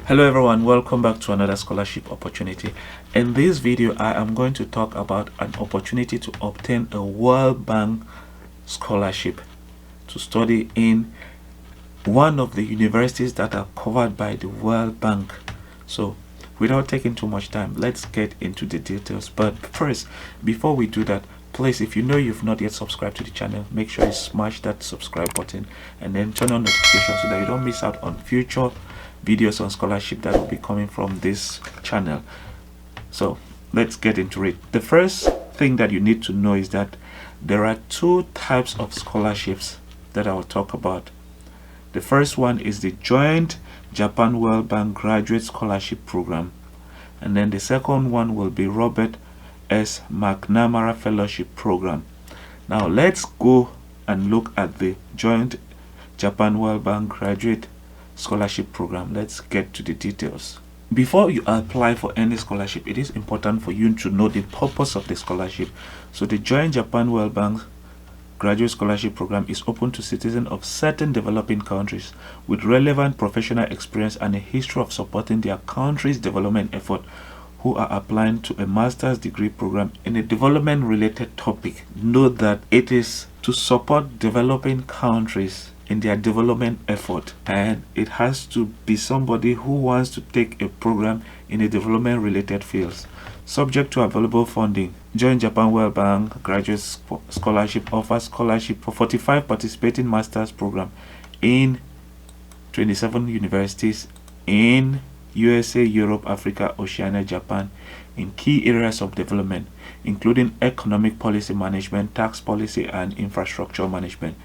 Hello everyone, welcome back to another scholarship opportunity. In this video I am going to talk about an opportunity to obtain a World Bank scholarship to study in one of the universities that are covered by the World Bank. So without taking too much time, let's get into the details. But first, before we do that, please, if you know you've not yet subscribed to the channel, make sure you smash that subscribe button and then turn on notifications so that you don't miss out on future videos on scholarship that will be coming from this channel. So let's get into it. The first thing that you need to know is that there are two types of scholarships that I will talk about. The first one is the Joint Japan World Bank Graduate Scholarship Program, and then the second one will be Robert S. McNamara Fellowship Program. Now let's go and look at the Joint Japan World Bank Graduate Scholarship Program. Let's get to the details. Before you apply for any scholarship, it is important for you to know the purpose of the scholarship. So the Joint Japan World Bank Graduate Scholarship Program is open to citizens of certain developing countries with relevant professional experience and a history of supporting their country's development effort who are applying to a master's degree program in a development related topic. Note that it is to support developing countries in their development effort, and it has to be somebody who wants to take a program in a development related fields. Subject to available funding, Joint Japan World Bank Graduate Scholarship offers scholarship for 45 participating master's program in 27 universities in USA, Europe, Africa, Oceania, Japan in key areas of development, including economic policy management, tax policy, and infrastructure management.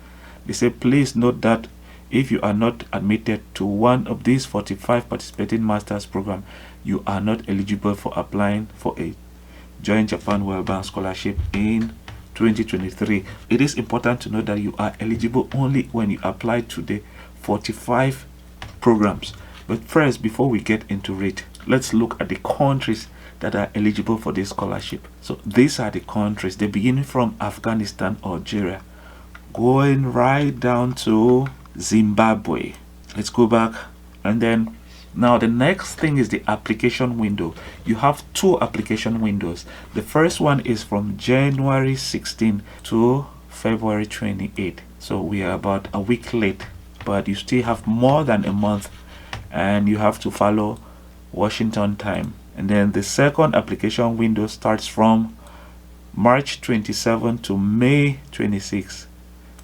They say, please note that if you are not admitted to one of these 45 participating master's program, you are not eligible for applying for a Joint Japan World Bank scholarship in 2023. It is important to know that you are eligible only when you apply to the 45 programs. But first, before we get into it, let's look at the countries that are eligible for this scholarship. So these are the countries. They begin from Afghanistan, Algeria, going right down to Zimbabwe. Let's go back, and then now the next thing is the application window. You have two application windows. The first one is from January 16 to February 28. So we are about a week late, but you still have more than a month, and you have to follow Washington time. And then the second application window starts from March 27 to May 26,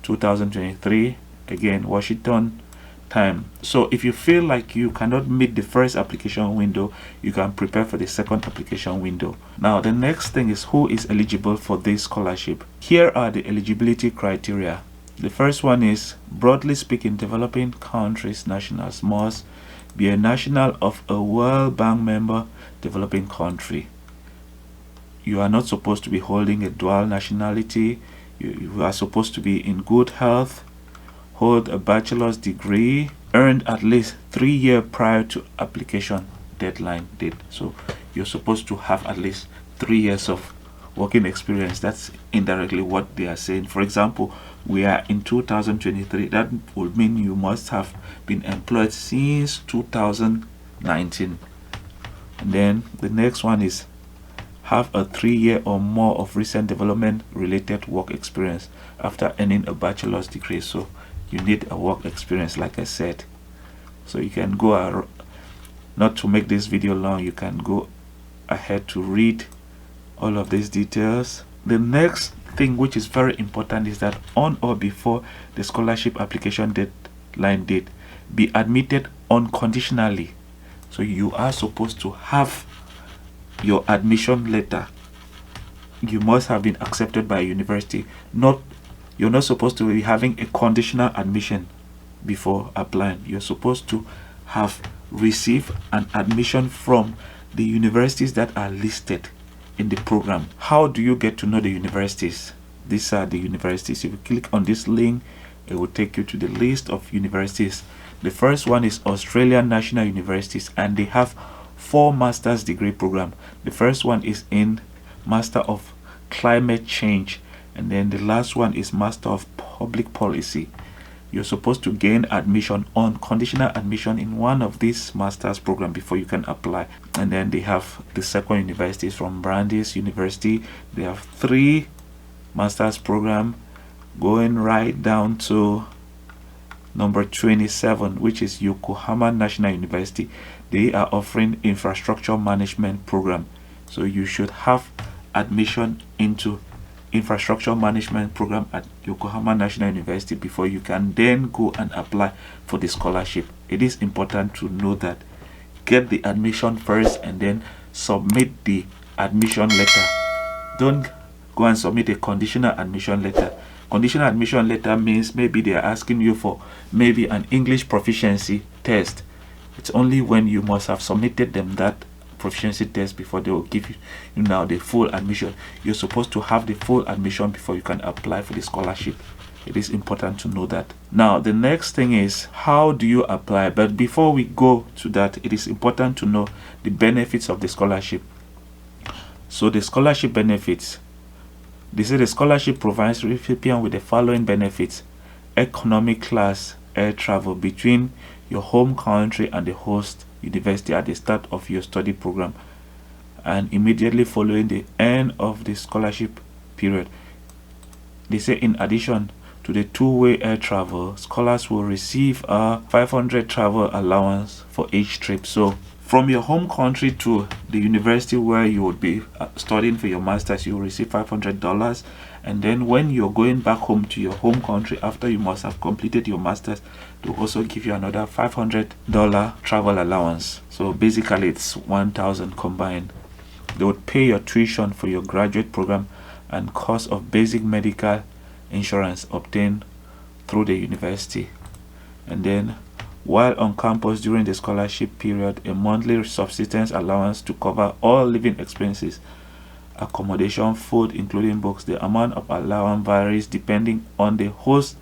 2023, again Washington time. So if you feel like you cannot meet the first application window, you can prepare for the second application window. Now the next thing is who is eligible for this scholarship. Here are the eligibility criteria. The first one is, broadly speaking, developing countries nationals must be a national of a World Bank member developing country. You are not supposed to be holding a dual nationality. You are supposed to be in good health, hold a bachelor's degree, earned at least 3 years prior to application deadline date. So you're supposed to have at least 3 years of working experience. That's indirectly what they are saying. For example, we are in 2023. That would mean you must have been employed since 2019. And then the next one is have a 3 year or more of recent development related work experience after earning a bachelor's degree. So you need a work experience, like I said. So you can go, not to make this video long, you can go ahead to read all of these details. The next thing, which is very important, is that on or before the scholarship application deadline date, be admitted unconditionally. So you are supposed to have your admission letter. You must have been accepted by a university. You're not supposed to be having a conditional admission before applying. You're supposed to have received an admission from the universities that are listed in the program. How do you get to know the universities? These are the universities. If you click on this link, it will take you to the list of universities. The first one is Australian National Universities, and they have 4 master's degree program. The first one is in Master of Climate Change, and then the last one is Master of Public Policy. you're supposed to gain admission on conditional admission in one of these master's program before you can apply. And then they have the second universities from Brandeis University. They have 3 master's program going right down to number 27, which is Yokohama National University. They are offering infrastructure management program, so you should have admission into infrastructure management program at Yokohama National University before you can then go and apply for the scholarship. It is important to know that. Get the admission first and then submit the admission letter. Don't go and submit a conditional admission letter. Conditional admission letter means maybe they are asking you for maybe an English proficiency test. It's only when you must have submitted them that proficiency test before they will give you now the full admission. You're supposed to have the full admission before you can apply for the scholarship. It is important to know that. Now the next thing is, how do you apply? But before we go to that, it is important to know the benefits of the scholarship. So the scholarship benefits, they say the scholarship provides recipient with the following benefits: economic class air travel between your home country and the host university at the start of your study program and immediately following the end of the scholarship period. They say in addition to the 2-way air travel, scholars will receive a 500 travel allowance for each trip. So from your home country to the university where you would be studying for your master's, you will receive $500. And then when you're going back home to your home country after you must have completed your master's, they'll also give you another $500 travel allowance. So basically it's $1,000 combined. They would pay your tuition for your graduate program and cost of basic medical insurance obtained through the university. And then while on campus during the scholarship period, a monthly subsistence allowance to cover all living expenses, accommodation, food, including books. The amount of allowance varies depending on the host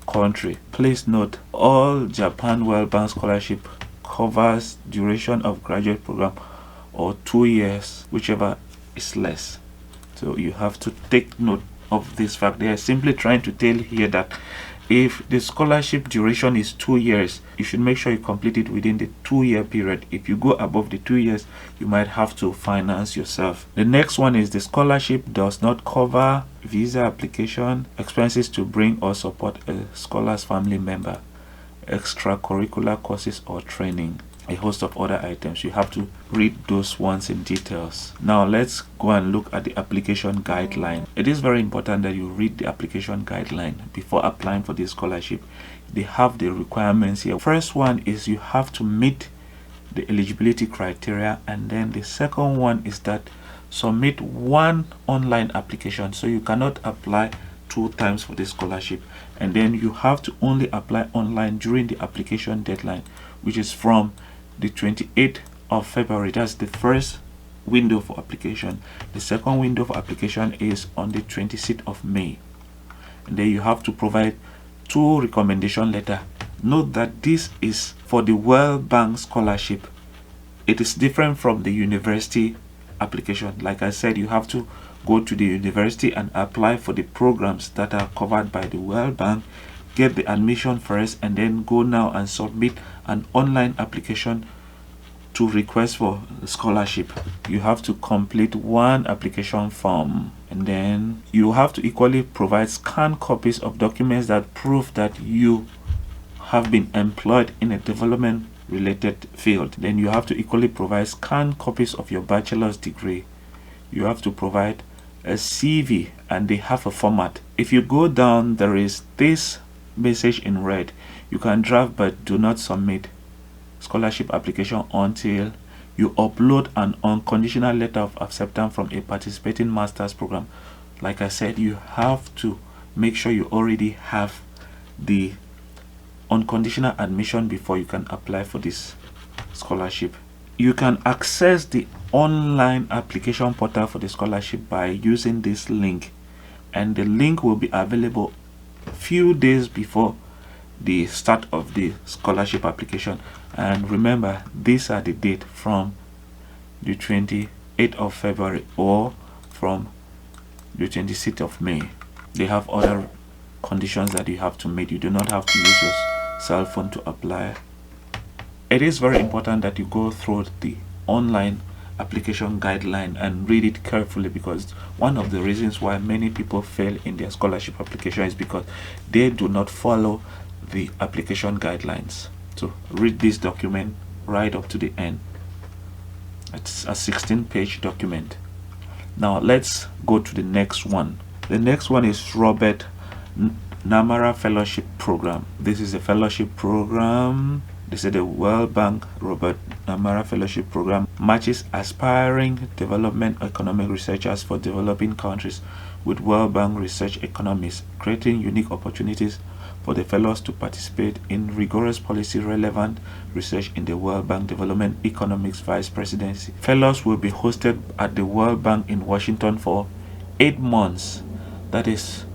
country. Please note, all Japan World Bank scholarship covers duration of graduate program or 2 years, whichever is less. So you have to take note of this fact. They are simply trying to tell here that if the scholarship duration is 2 years, you should make sure you complete it within the 2-year period. If you go above the 2 years, you might have to finance yourself. The next one is the scholarship does not cover visa application, expenses to bring or support a scholar's family member, extracurricular courses or training, a host of other items. You have to read those ones in details. Now let's go and look at the application guideline. It is very important that you read the application guideline before applying for this scholarship. They have the requirements here. First one is you have to meet the eligibility criteria, and then the second one is that submit one online application. So you cannot apply 2 times for this scholarship, and then you have to only apply online during the application deadline, which is from the 28th of February. That's the first window for application. The second window for application is on the 26th of May. And then you have to provide 2 recommendation letter. Note that this is for the World Bank scholarship. It is different from the university application. Like I said, you have to go to the university and apply for the programs that are covered by the World Bank, get the admission first, and then go now and submit an online application to request for scholarship. You have to complete 1 application form, and then you have to equally provide scanned copies of documents that prove that you have been employed in a development related field. Then you have to equally provide scanned copies of your bachelor's degree. You have to provide a CV, and they have a format. If you go down, there is this message in red: you can draft but do not submit scholarship application until you upload an unconditional letter of acceptance from a participating master's program. Like I said, you have to make sure you already have the unconditional admission before you can apply for this scholarship. You can access the online application portal for the scholarship by using this link, and the link will be available a few days before the start of the scholarship application. And remember, these are the date from the 28th of February or from the 26th of May. They have other conditions that you have to meet. You do not have to use your cell phone to apply. It is very important that you go through the online application guideline and read it carefully, because one of the reasons why many people fail in their scholarship application is because they do not follow the application guidelines. So read this document right up to the end. It's a 16-page document. Now let's go to the next one. The next one is Robert Namara Fellowship Program. This is a fellowship program. They say the World Bank Robert Namara Fellowship Program matches aspiring development economic researchers for developing countries with World Bank research economists, creating unique opportunities for the fellows to participate in rigorous policy relevant research in the World Bank Development Economics Vice Presidency. Fellows will be hosted at the World Bank in Washington for 8 months, that is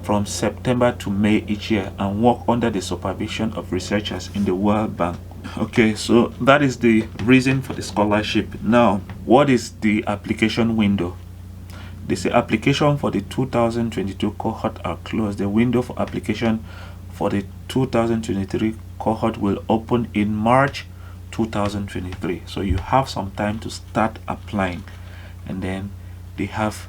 from September to May each year, and work under the supervision of researchers in the World Bank. Okay, so that is the reason for the scholarship. Now, what is the application window? They say application for the 2022 cohort are closed. The window for application for the 2023 cohort will open in March 2023. So you have some time to start applying. And then they have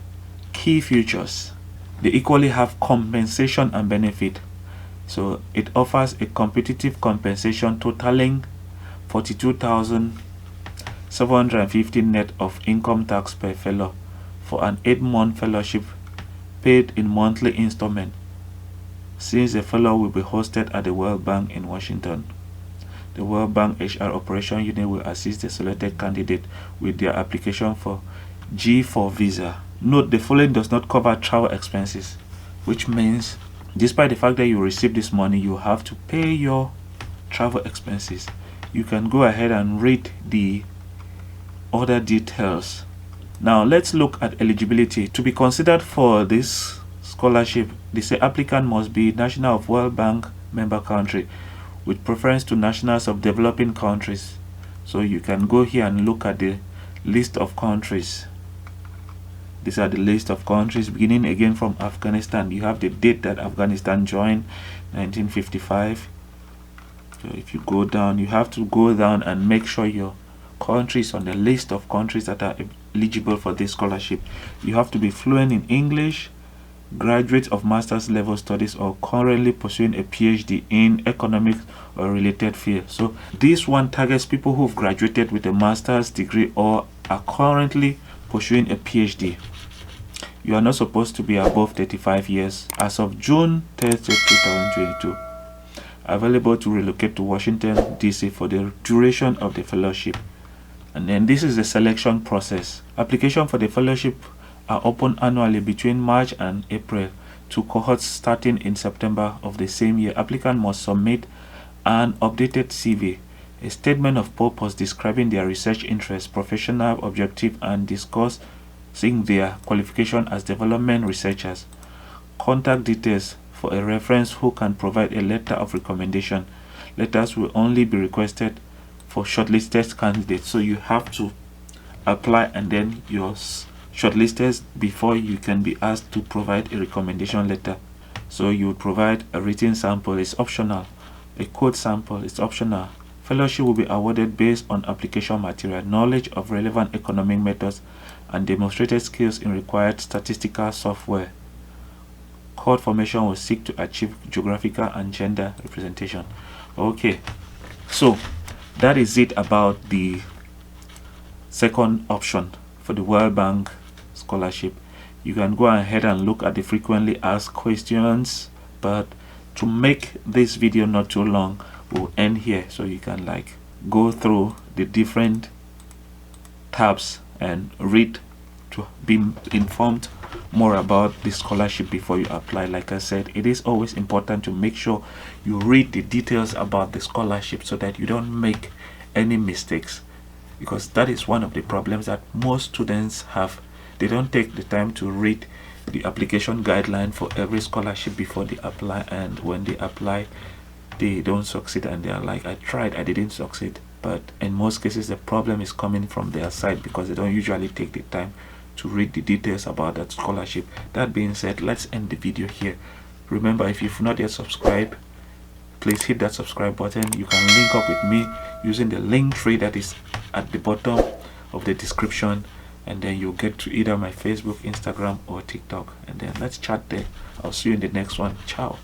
key features. They equally have compensation and benefit. So it offers a competitive compensation totaling 42,750 net of income tax per fellow for an 8-month fellowship paid in monthly installment, since the fellow will be hosted at the World Bank in Washington. The World Bank HR Operation Unit will assist the selected candidate with their application for G4 visa. Note, the following does not cover travel expenses, which means despite the fact that you receive this money, you have to pay your travel expenses. You can go ahead and read the other details. Now let's look at eligibility. To be considered for this scholarship, the applicant must be national of World Bank member country, with preference to nationals of developing countries. So you can go here and look at the list of countries. These are the list of countries, beginning again from Afghanistan. You have the date that Afghanistan joined, 1955. So if you go down, you have to go down and make sure your country is on the list of countries that are eligible for this scholarship. You have to be fluent in English, graduate of master's level studies, or currently pursuing a PhD in economics or related field. So this one targets people who've graduated with a master's degree or are currently pursuing a PhD. You are not supposed to be above 35 years as of June 30, 2022. Available to relocate to Washington, D.C. for the duration of the fellowship. And then this is the selection process. Application for the fellowship are open annually between March and April, to cohorts starting in September of the same year. Applicant must submit an updated CV, a statement of purpose describing their research interest, professional objective, and discussing their qualification as development researchers. Contact details for a reference who can provide a letter of recommendation. Letters will only be requested for shortlisted candidates. So you have to apply and then you're shortlisted before you can be asked to provide a recommendation letter. So you would provide a written sample, it's optional. A code sample is optional. Fellowship will be awarded based on application material, knowledge of relevant economic methods, and demonstrated skills in required statistical software. Cohort formation will seek to achieve geographical and gender representation. Okay, so that is it about the second option for the World Bank scholarship. You can go ahead and look at the frequently asked questions, but to make this video not too long, we'll end here so you can go through the different tabs and read to be informed more about the scholarship before you apply. Like I said, it is always important to make sure you read the details about the scholarship so that you don't make any mistakes, because that is one of the problems that most students have. They don't take the time to read the application guideline for every scholarship before they apply, and when they apply they don't succeed and they are like, I tried, I didn't succeed. But in most cases the problem is coming from their side because they don't usually take the time to read the details about that scholarship. That being said, let's end the video here. Remember, if you've not yet subscribed, please hit that subscribe button. You can link up with me using the link tree that is at the bottom of the description, and then you'll get to either my Facebook, Instagram, or TikTok, and then let's chat there. I'll see you in the next one. Ciao.